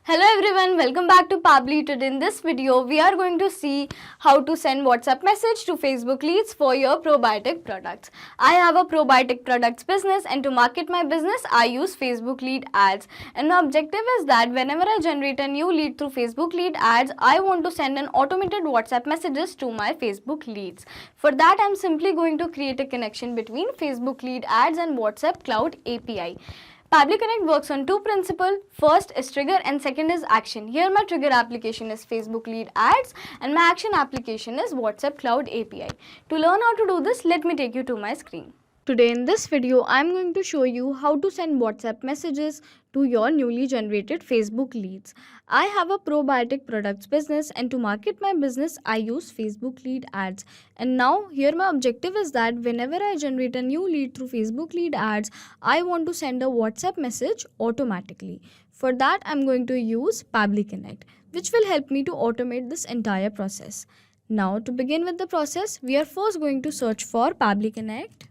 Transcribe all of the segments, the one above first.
Hello everyone, welcome back to Pabbly. Today in this video, we are going to see how to send WhatsApp message to Facebook leads for your probiotic products. I have a probiotic products business, and to market my business, I use Facebook lead ads. And my objective is that whenever I generate a new lead through Facebook lead ads, I want to send an automated WhatsApp messages to my Facebook leads. For that, I'm simply going to create a connection between Facebook lead ads and WhatsApp Cloud API. Pabbly Connect works on two principles. First is trigger and second is action. Here my trigger application is Facebook lead ads and my action application is WhatsApp Cloud API. To learn how to do this, let me take you to my screen. Today in this video, I am going to show you how to send WhatsApp messages to your newly generated Facebook leads. I have a probiotic products business, and to market my business, I use Facebook lead ads. And now here my objective is that whenever I generate a new lead through Facebook lead ads, I want to send a WhatsApp message automatically. For that, I'm going to use Pabbly Connect, which will help me to automate this entire process. Now to begin with the process, we are first going to search for Pabbly Connect.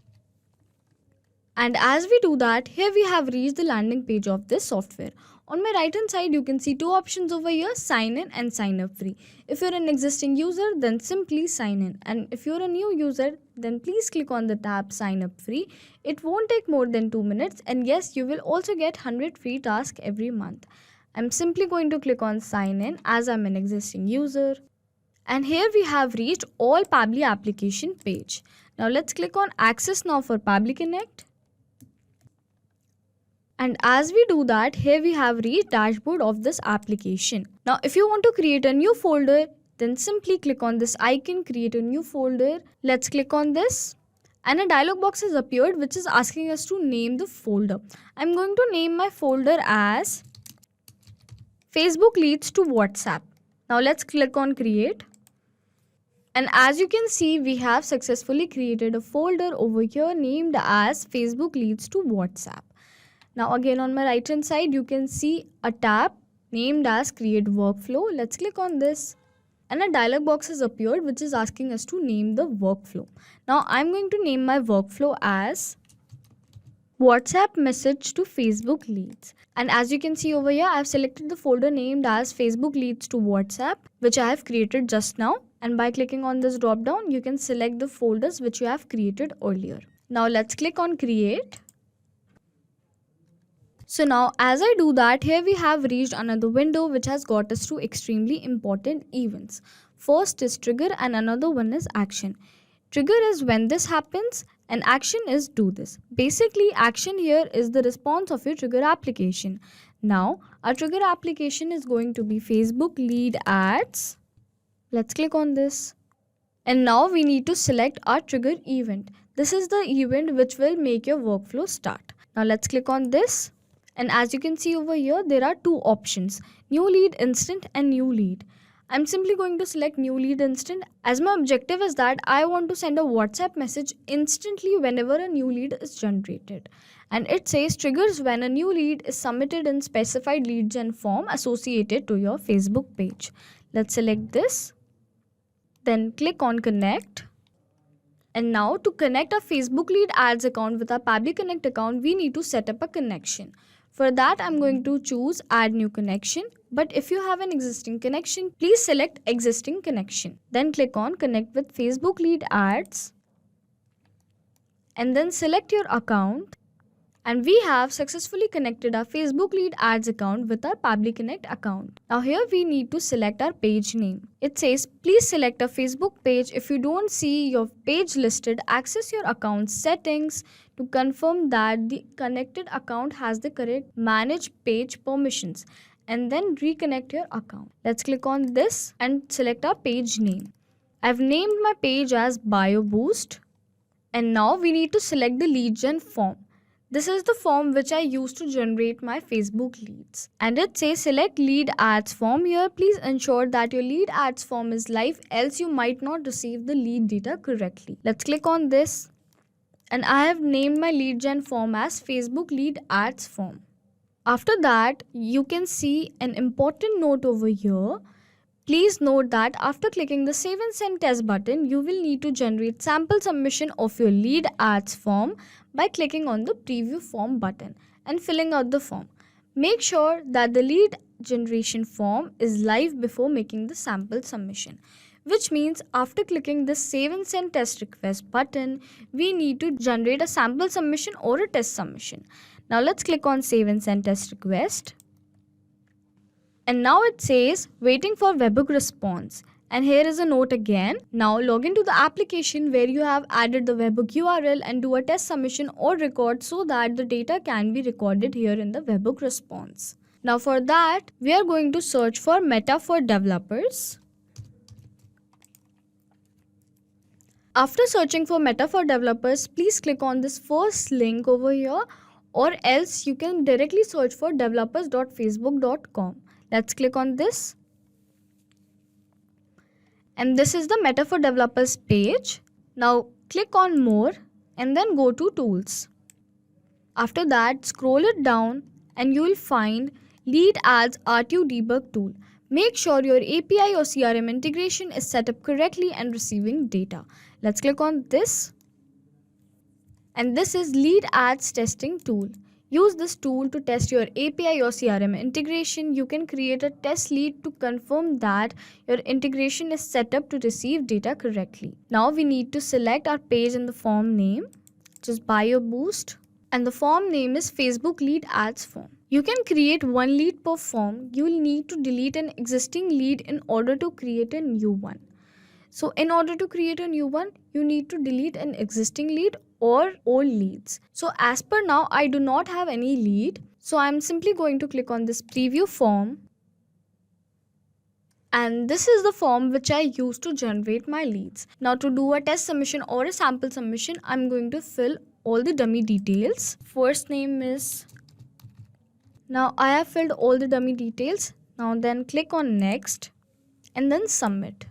And as we do that, here we have reached the landing page of this software. On my right hand side, you can see two options over here, sign in and sign up free. If you're an existing user, then simply sign in. And if you're a new user, then please click on the tab sign up free. It won't take more than 2 minutes, and yes, you will also get 100 free tasks every month. I'm simply going to click on sign in as I'm an existing user. And here we have reached all Pabbly application page. Now let's click on access now for Pabbly Connect. And as we do that, here we have reached dashboard of this application. Now if you want to create a new folder, then simply click on this icon, create a new folder. Let's click on this. And a dialog box has appeared which is asking us to name the folder. I'm going to name my folder as Facebook leads to WhatsApp. Now let's click on create. And as you can see, we have successfully created a folder over here named as Facebook leads to WhatsApp. Now again on my right hand side, you can see a tab named as create workflow. Let's click on this. And a dialog box has appeared which is asking us to name the workflow. Now I'm going to name my workflow as WhatsApp message to Facebook leads. And as you can see over here, I've selected the folder named as Facebook leads to WhatsApp, which I have created just now. And by clicking on this drop down, you can select the folders which you have created earlier. Now let's click on create. So now as I do that, here we have reached another window which has got us to extremely important events. First is trigger and another one is action. Trigger is when this happens and action is do this. Basically, action here is the response of your trigger application. Now our trigger application is going to be Facebook lead ads. Let's click on this. And now we need to select our trigger event. This is the event which will make your workflow start. Now let's click on this. And as you can see over here, there are two options, new lead instant and new lead. I'm simply going to select new lead instant as my objective is that I want to send a WhatsApp message instantly whenever a new lead is generated. And it says triggers when a new lead is submitted in specified lead gen form associated to your Facebook page. Let's select this. Then click on connect. And now to connect our Facebook lead ads account with our Pabbly Connect account, we need to set up a connection. For that, I'm going to choose add new connection. But if you have an existing connection, please select existing connection. Then click on connect with Facebook lead ads. And then select your account. And we have successfully connected our Facebook lead ads account with our Pabbly Connect account. Now here we need to select our page name. It says please select a Facebook page. If you don't see your page listed, access your account settings to confirm that the connected account has the correct manage page permissions, and then reconnect your account. Let's click on this and select our page name. I've named my page as Bio Boost. And now we need to select the lead gen form. This is the form which I use to generate my Facebook leads. And it says select lead ads form here. Please ensure that your lead ads form is live, else you might not receive the lead data correctly. Let's click on this. And I have named my lead gen form as Facebook lead ads form. After that, you can see an important note over here. Please note that after clicking the Save and Send Test button, you will need to generate sample submission of your lead ads form by clicking on the Preview Form button and filling out the form. Make sure that the lead generation form is live before making the sample submission, which means after clicking the Save and Send Test Request button, we need to generate a sample submission or a test submission. Now let's click on Save and Send Test Request. And now it says waiting for webhook response. And here is a note again. Now log into the application where you have added the webhook URL and do a test submission or record so that the data can be recorded here in the webhook response. Now for that, we are going to search for Meta for Developers. After searching for Meta for Developers, please click on this first link over here, or else you can directly search for developers.facebook.com. Let's click on this. And this is the Meta for Developers page. Now click on More and then go to Tools. After that, scroll it down and you will find Lead Ads RTU Debug Tool. Make sure your API or CRM integration is set up correctly and receiving data. Let's click on this. And this is Lead Ads Testing Tool. Use this tool to test your API or CRM integration. You can create a test lead to confirm that your integration is set up to receive data correctly. Now we need to select our page in the form name, which is Bio Boost, and the form name is Facebook Lead Ads Form. You can create one lead per form. You will need to delete an existing lead in order to create a new one. So in order to create a new one, you need to delete an existing lead or old leads. So as per now, I do not have any lead. So I'm simply going to click on this preview form. And this is the form which I use to generate my leads. Now to do a test submission or a sample submission, I'm going to fill all the dummy details. First name is... Now I have filled all the dummy details. Now then click on next and then submit.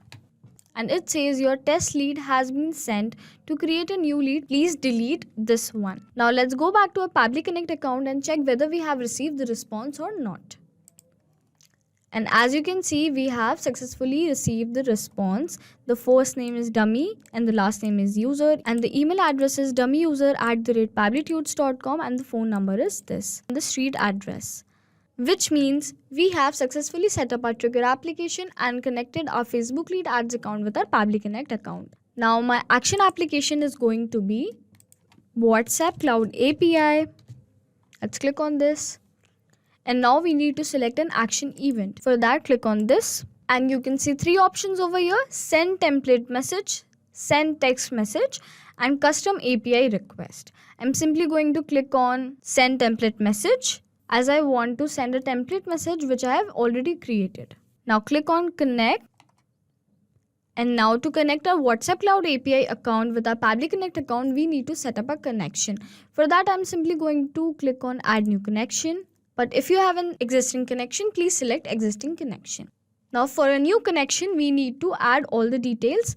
And it says your test lead has been sent. To create a new lead, please delete this one. Now let's go back to our Pabbly Connect account and check whether we have received the response or not. And as you can see, we have successfully received the response. The first name is dummy and the last name is user, and the email address is dummyyuser@pabblytudes.com, and the phone number is this, the street address. Which means we have successfully set up our trigger application and connected our Facebook Lead Ads account with our Pabbly Connect account. Now my action application is going to be WhatsApp Cloud API. Let's click on this. And now we need to select an action event. For that, click on this. And you can see three options over here: send template message, send text message, and custom API request. I'm simply going to click on send template message, as I want to send a template message which I have already created. Now click on connect. And now to connect our WhatsApp Cloud API account with our Pabbly Connect account, we need to set up a connection. For that, I'm simply going to click on add new connection. But if you have an existing connection, please select existing connection. Now for a new connection, we need to add all the details: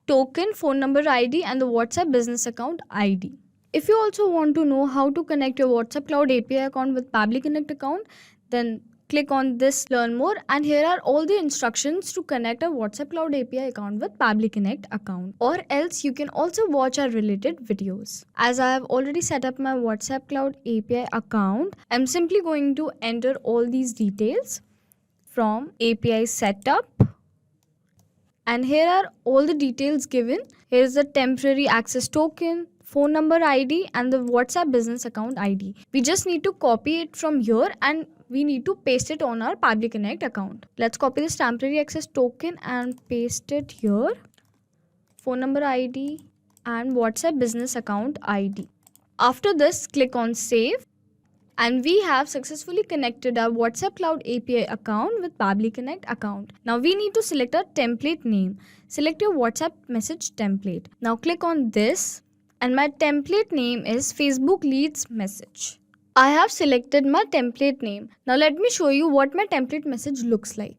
token, phone number ID, and the WhatsApp business account ID. If you also want to know how to connect your WhatsApp Cloud API account with Pabbly Connect account, then click on this learn more, and here are all the instructions to connect a WhatsApp Cloud API account with Pabbly Connect account. Or else you can also watch our related videos. As I have already set up my WhatsApp Cloud API account, I'm simply going to enter all these details from API setup. And here are all the details given. Here is the temporary access token, phone number ID, and the WhatsApp business account ID. We just need to copy it from here and we need to paste it on our Pabbly Connect account. Let's copy this temporary access token and paste it here. Phone number ID and WhatsApp business account ID. After this, click on save. And we have successfully connected our WhatsApp Cloud API account with Pabbly Connect account. Now we need to select a template name. Select your WhatsApp message template. Now click on this. And my template name is Facebook Leads Message. I have selected my template name. Now let me show you what my template message looks like.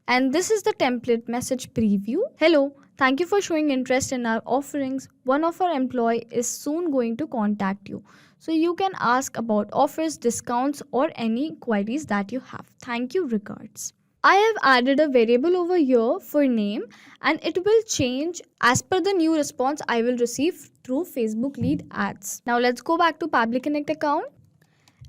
And this is the template message preview. Hello, thank you for showing interest in our offerings. One of our employees is soon going to contact you. So you can ask about offers, discounts, or any queries that you have. Thank you, regards. I have added a variable over here for name, and it will change as per the new response I will receive through Facebook Lead Ads. Now let's go back to Pabbly Connect account.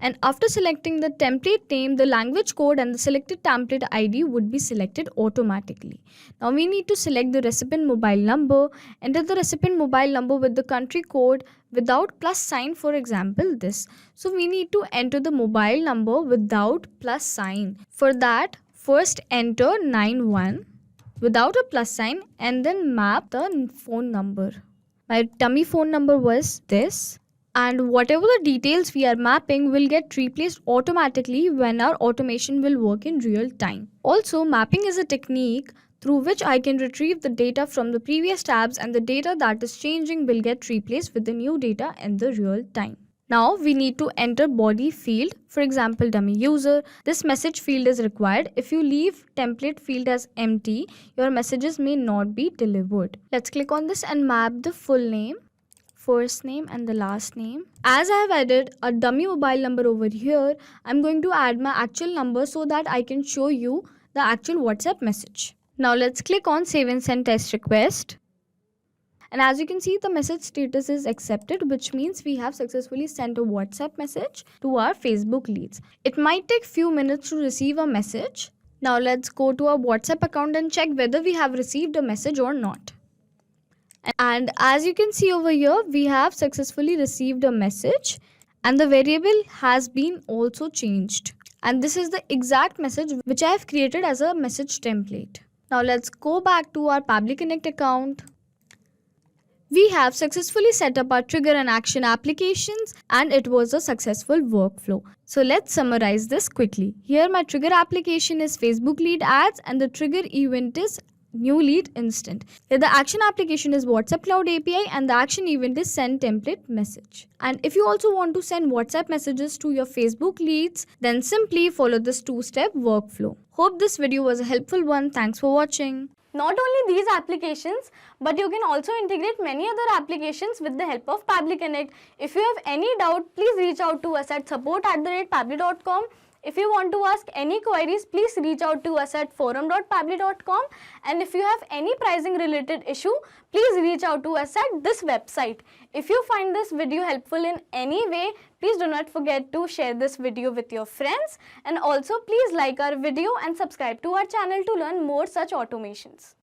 And after selecting the template name, the language code and the selected template ID would be selected automatically. Now we need to select the recipient mobile number, enter the recipient mobile number with the country code without plus sign, for example this. So we need to enter the mobile number without plus sign. For that, first enter 91 without a plus sign and then map the phone number. My dummy phone number was this. And whatever the details we are mapping will get replaced automatically when our automation will work in real time. Also, mapping is a technique through which I can retrieve the data from the previous tabs, and the data that is changing will get replaced with the new data in the real time. Now we need to enter body field, for example dummy user. This message field is required. If you leave template field as empty, your messages may not be delivered. Let's click on this and map the full name, first name and the last name. As I have added a dummy mobile number over here, I'm going to add my actual number so that I can show you the actual WhatsApp message. Now let's click on save and send test request. And as you can see, the message status is accepted, which means we have successfully sent a WhatsApp message to our Facebook leads. It might take few minutes to receive a message. Now let's go to our WhatsApp account and check whether we have received a message or not. And as you can see over here, we have successfully received a message and the variable has been also changed. And this is the exact message which I have created as a message template. Now let's go back to our Pabbly Connect account. We have successfully set up our trigger and action applications and it was a successful workflow. So let's summarize this quickly. Here my trigger application is Facebook lead ads and the trigger event is new lead instant. Here the action application is WhatsApp Cloud API and the action event is send template message. And if you also want to send WhatsApp messages to your Facebook leads, then simply follow this two-step workflow. Hope this video was a helpful one. Thanks for watching. Not only these applications, but you can also integrate many other applications with the help of Pabbly Connect. If you have any doubt, please reach out to us at support@pabbly.com. If you want to ask any queries, please reach out to us at forum.pabbly.com. And if you have any pricing related issue, please reach out to us at this website. If you find this video helpful in any way, please do not forget to share this video with your friends. And also please like our video and subscribe to our channel to learn more such automations.